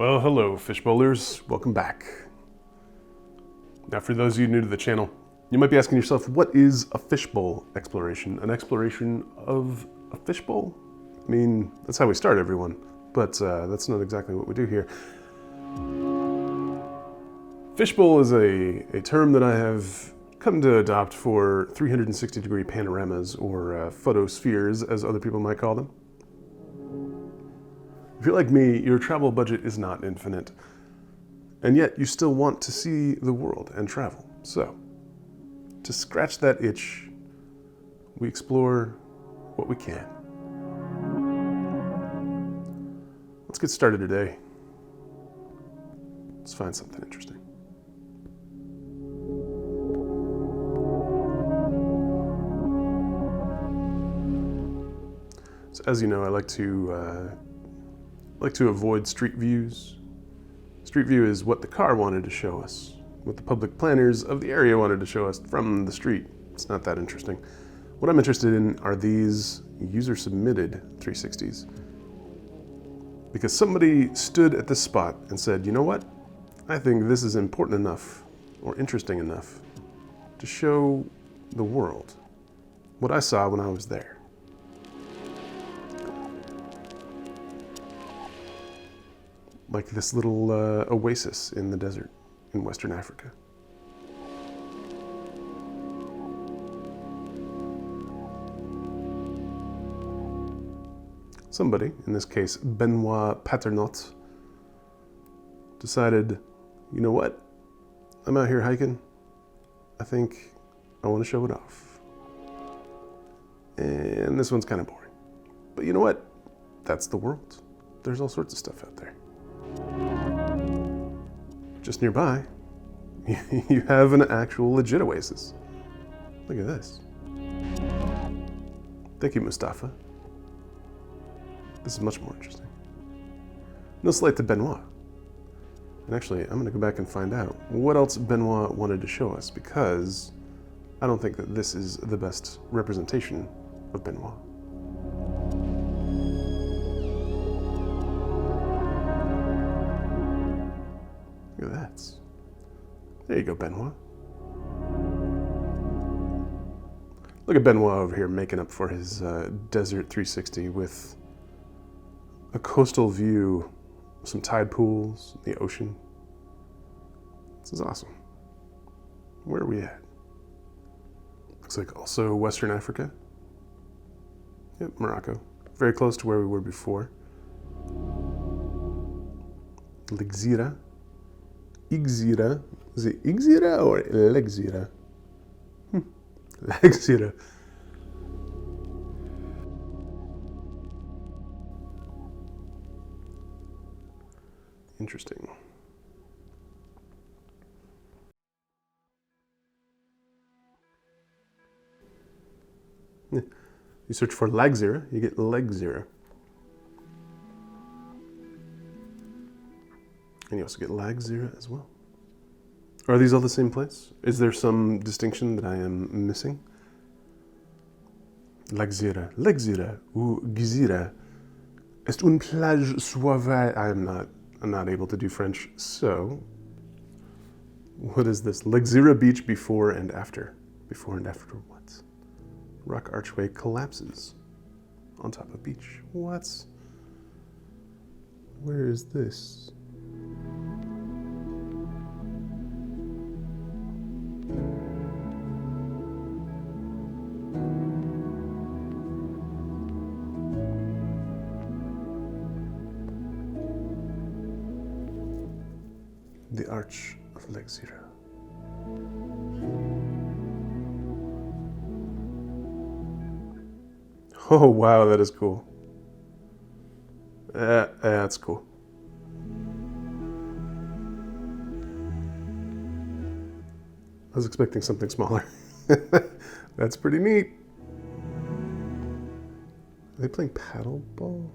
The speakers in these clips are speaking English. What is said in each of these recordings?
Well, hello, Fishbowlers. Welcome back. Now, for those of you new to the channel, you might be asking yourself, what is a fishbowl exploration? An exploration of a fishbowl? I mean, that's how we start, everyone, but that's not exactly what we do here. Fishbowl is a term that I have come to adopt for 360-degree panoramas, or photospheres, as other people might call them. If you're like me, your travel budget is not infinite, and yet you still want to see the world and travel. So, to scratch that itch, we explore what we can. Let's get started today. Let's find something interesting. So, as you know, I like to avoid street views. Street view is what the car wanted to show us, what the public planners of the area wanted to show us from the street. It's not that interesting. What I'm interested in are these user-submitted 360s. Because somebody stood at this spot and said, you know what? I think this is important enough or interesting enough to show the world what I saw when I was there. Like this little oasis in the desert in Western Africa. Somebody, in this case Benoit Paternot, decided, you know what? I'm out here hiking. I think I want to show it off. And this one's kind of boring. But you know what? That's the world. There's all sorts of stuff out there. Just nearby, you have an actual legit oasis. Look at this. Thank you, Mustafa. This is much more interesting. No slight to Benoit. And actually, I'm going to go back and find out what else Benoit wanted to show us, because I don't think that this is the best representation of Benoit. Look at that. There you go, Benoit. Look at Benoit over here making up for his desert 360 with a coastal view, some tide pools, the ocean. This is awesome. Where are we at? Looks like also Western Africa. Yep, Morocco. Very close to where we were before. Legzira. Igzira. Is it Igzira or Legzira? Legzira. Interesting. Yeah. You search for Legzira, you get Legzira. And you also get Legzira as well. Are these all the same place? Is there some distinction that I am missing? Legzira, Legzira, ou Gzira. Est une plage suave. I'm not able to do French, so what is this? Legzira Beach before and after. Before and after what? Rock archway collapses on top of beach. What? Where is this? The Arch of Legzira. Oh wow, that is cool. That's cool. I was expecting something smaller. That's pretty neat. Are they playing paddleball?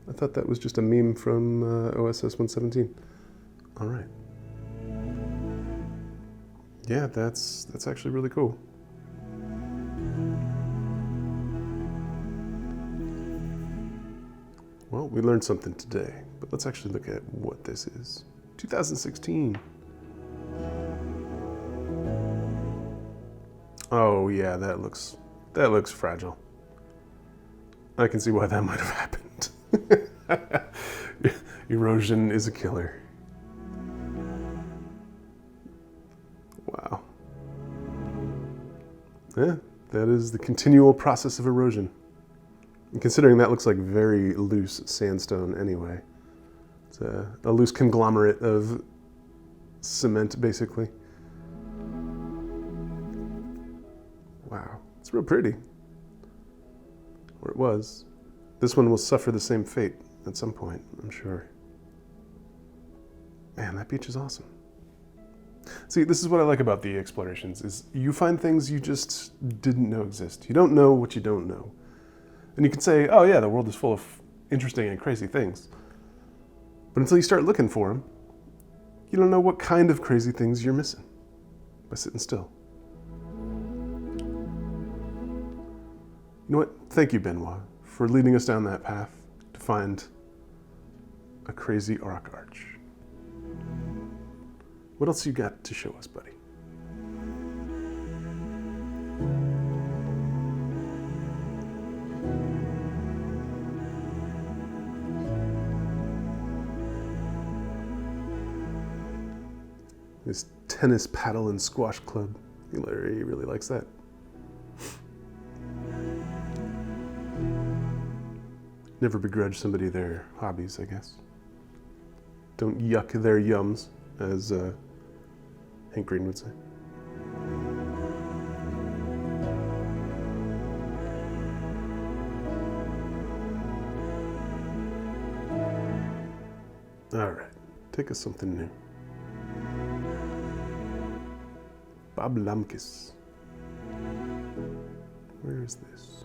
I thought that was just a meme from OSS 117. All right. Yeah, that's actually really cool. Well, we learned something today, but let's actually look at what this is. 2016. Oh yeah, that looks fragile. I can see why that might have happened. Erosion is a killer. Wow. Yeah, that is the continual process of erosion. And considering that looks like very loose sandstone anyway. It's a loose conglomerate of cement, basically. Wow, it's real pretty. Or it was. This one will suffer the same fate at some point, I'm sure. Man, that beach is awesome. See, this is what I like about the explorations, is you find things you just didn't know exist. You don't know what you don't know. And you can say, oh yeah, the world is full of interesting and crazy things. But until you start looking for them, you don't know what kind of crazy things you're missing by sitting still. You know what? Thank you, Benoit, for leading us down that path to find a crazy rock arch. What else you got to show us, buddy? This tennis, paddle, and squash club. Larry really likes that. Never begrudge somebody their hobbies, I guess. Don't yuck their yums, as Hank Green would say. All right, take us something new. Bob Lamkis. Where is this?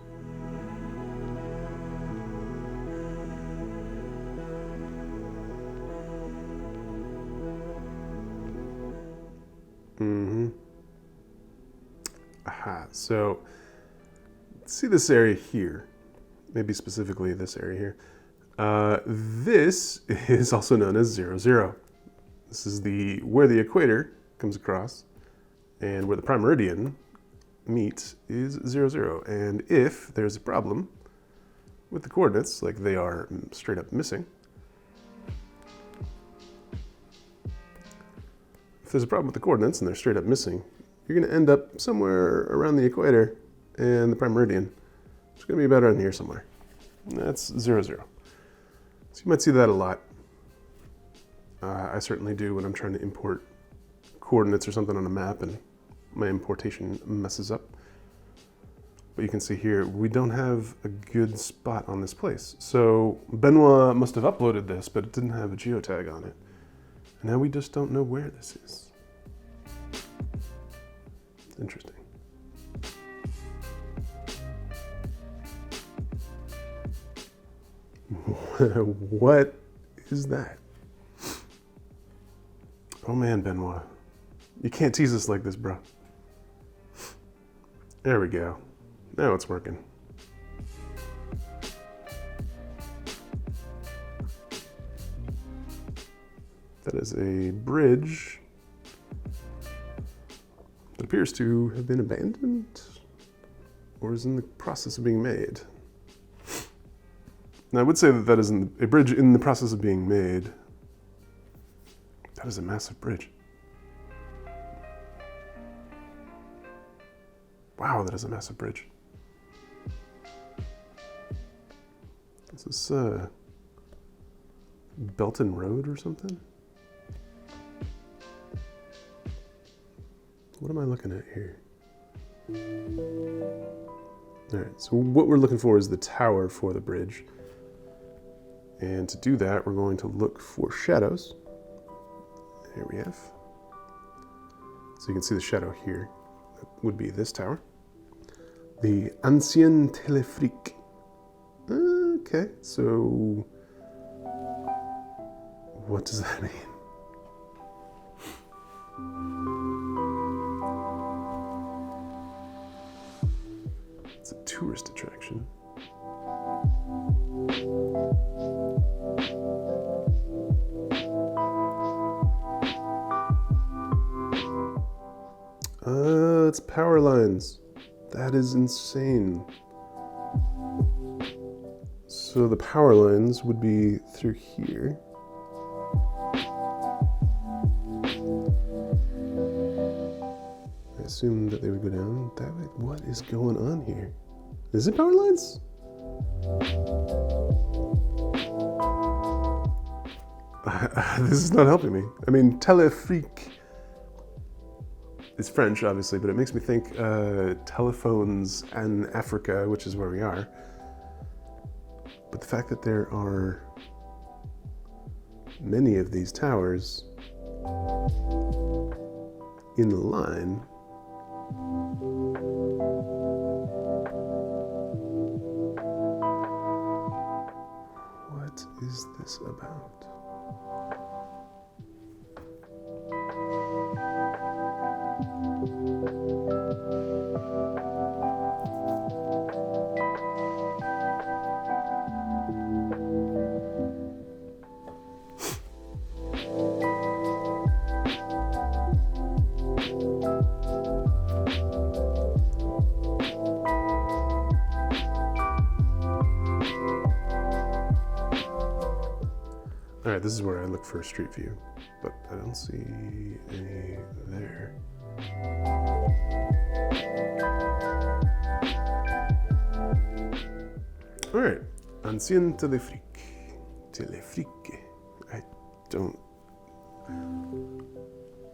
Aha, so see this area here, maybe specifically this area here. This is also known as 0, 0. This is where the equator comes across, and where the prime meridian meets is 0, 0. And if there's a problem with the coordinates, like they are straight up missing, if there's a problem with the coordinates and they're straight up missing, you're going to end up somewhere around the equator and the prime meridian. It's going to be about around here somewhere. And that's 0, 0. So you might see that a lot. I certainly do when I'm trying to import coordinates or something on a map and my importation messes up. But you can see here, we don't have a good spot on this place. So Benoit must have uploaded this, but it didn't have a geotag on it. And now we just don't know where this is. Interesting. What is that? Oh man, Benoit. You can't tease us like this, bro. There we go. Now it's working. That is a bridge that appears to have been abandoned or is in the process of being made. Now, I would say that is a bridge in the process of being made. That is a massive bridge. Wow, that is a massive bridge. Is this Belton Road or something? What am I looking at here? All right, so what we're looking for is the tower for the bridge. And to do that, we're going to look for shadows. Here we have. So you can see the shadow here. That would be this tower. The Ancien Téléphérique. Okay, so what does that mean? It's a tourist attraction. that's power lines. That is insane. So the power lines would be through here. I assume that they would go down that way. What is going on here? Is it power lines? This is not helping me. I mean, Téléphérique is French, obviously, but it makes me think telephones and Africa, which is where we are. But the fact that there are many of these towers in the line, what is this about? All right, this is where I look for a street view, but I don't see any there. All right, ancien téléphérique. Téléphérique.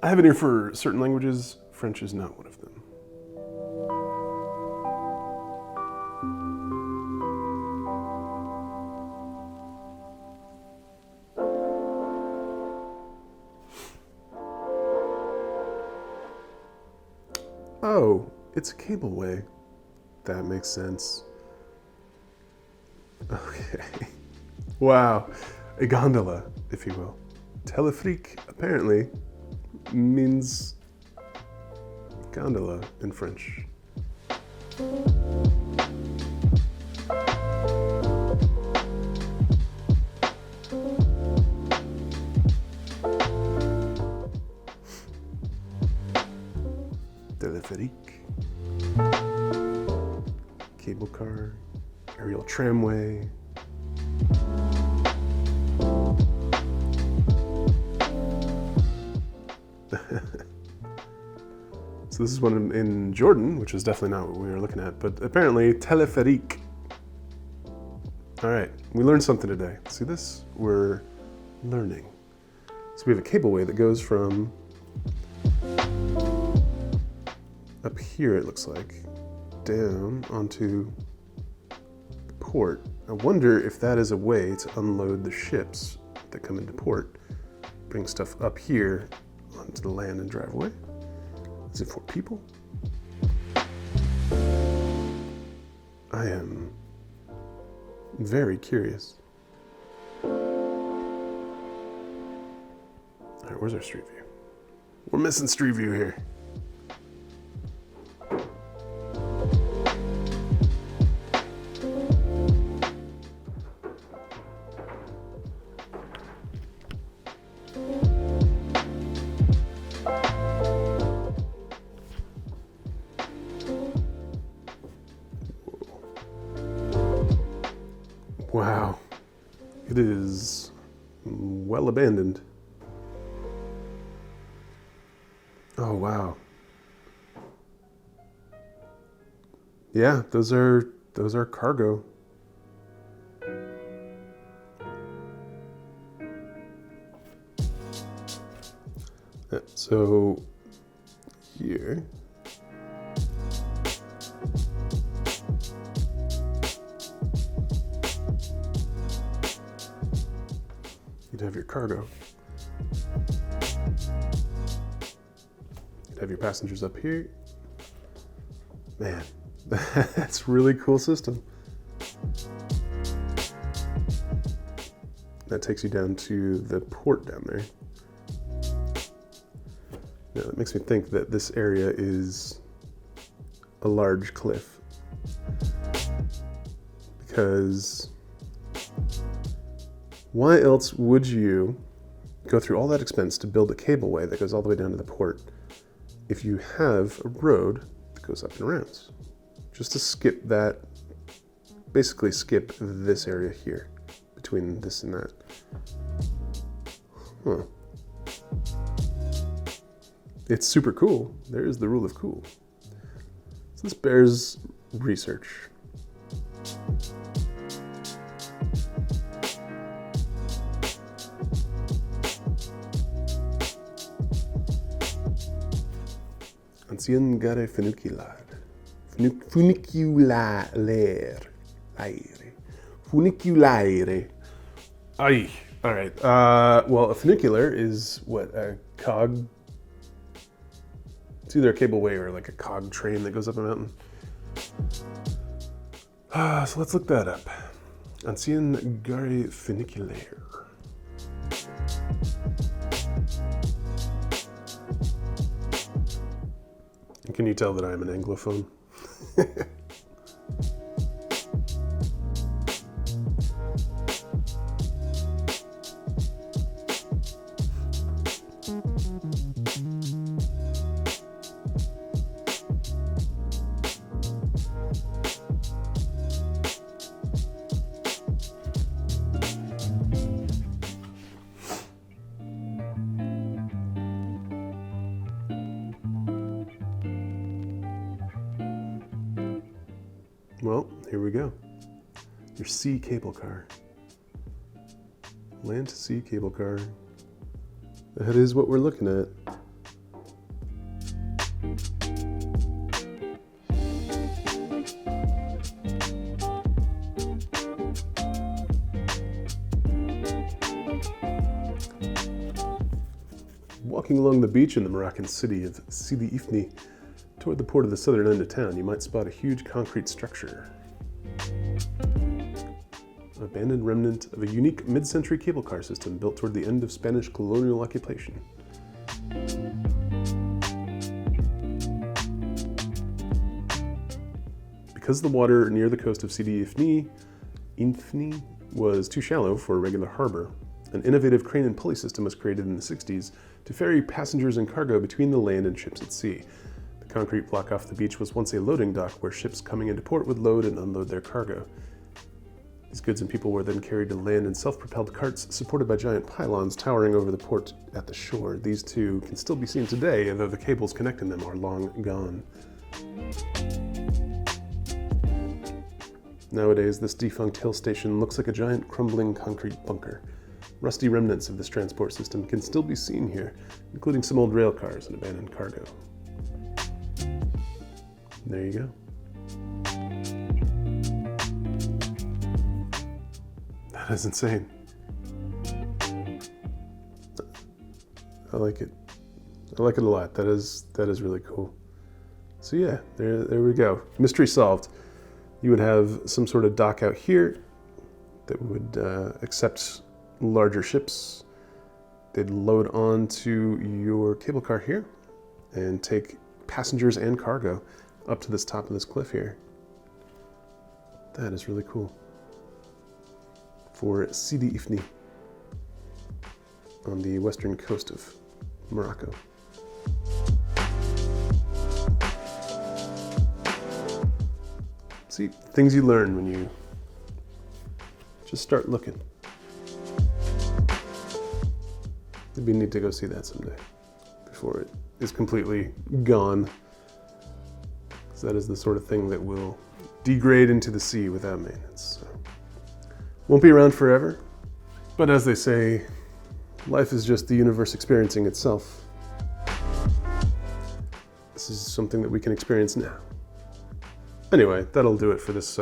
I have an ear for certain languages. French is not one of them. Oh, it's a cableway. That makes sense. Okay. Wow. A gondola, if you will. Téléphérique apparently means gondola in French. Téléphérique, cable car, aerial tramway. So this is one in Jordan, which is definitely not what we were looking at, but apparently téléphérique. All right, we learned something today. See this? We're learning. So we have a cableway that goes from up here, it looks like, down onto the port. I wonder if that is a way to unload the ships that come into port, bring stuff up here onto the land and drive away. Is it for people? I am very curious. All right, where's our street view? We're missing street view here. Wow, it is well abandoned. Oh, wow. Yeah, those are cargo. So here. You'd have your cargo. You'd have your passengers up here. Man, that's a really cool system. That takes you down to the port down there. Now, that makes me think that this area is a large cliff. Because why else would you go through all that expense to build a cableway that goes all the way down to the port if you have a road that goes up and around, just to skip that, basically skip this area here, between this and that. Huh. It's super cool. There is the rule of cool. So this bears research. Ancien gare funicular. Funiculare. Funiculare. Aye. All right. Well, a funicular is what, a cog? It's either a cableway or like a cog train that goes up a mountain. So let's look that up. Ancien gare funiculaire. Can you tell that I'm an Anglophone? Well, here we go. Your sea cable car. Land to sea cable car. That is what we're looking at. Walking along the beach in the Moroccan city of Sidi Ifni, toward the port of the southern end of town, you might spot a huge concrete structure. An abandoned remnant of a unique mid-century cable car system built toward the end of Spanish colonial occupation. Because the water near the coast of Sidi Ifni was too shallow for a regular harbor, an innovative crane and pulley system was created in the 60s to ferry passengers and cargo between the land and ships at sea. The concrete block off the beach was once a loading dock where ships coming into port would load and unload their cargo. These goods and people were then carried to land in self-propelled carts supported by giant pylons towering over the port at the shore. These two can still be seen today, although the cables connecting them are long gone. Nowadays, this defunct hill station looks like a giant crumbling concrete bunker. Rusty remnants of this transport system can still be seen here, including some old rail cars and abandoned cargo. There you go. That is insane. I like it. I like it a lot. That is really cool. So yeah, there we go. Mystery solved. You would have some sort of dock out here that would accept larger ships. They'd load onto your cable car here and take passengers and cargo up to this top of this cliff here. That is really cool. For Sidi Ifni on the western coast of Morocco. See, things you learn when you just start looking. It'd be neat to go see that someday before it is completely gone. Because that is the sort of thing that will degrade into the sea without maintenance. So, won't be around forever, but as they say, life is just the universe experiencing itself. This is something that we can experience now. Anyway, that'll do it for this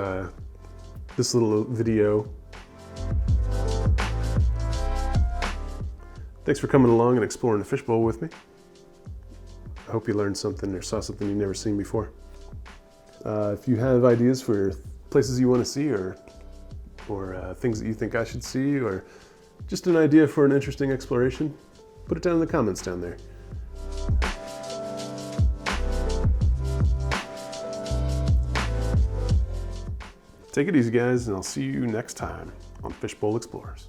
this little video. Thanks for coming along and exploring the fishbowl with me. I hope you learned something or saw something you've never seen before. If you have ideas for places you want to see or things that you think I should see, or just an idea for an interesting exploration, put it down in the comments down there. Take it easy, guys, and I'll see you next time on Fishbowl Explorers.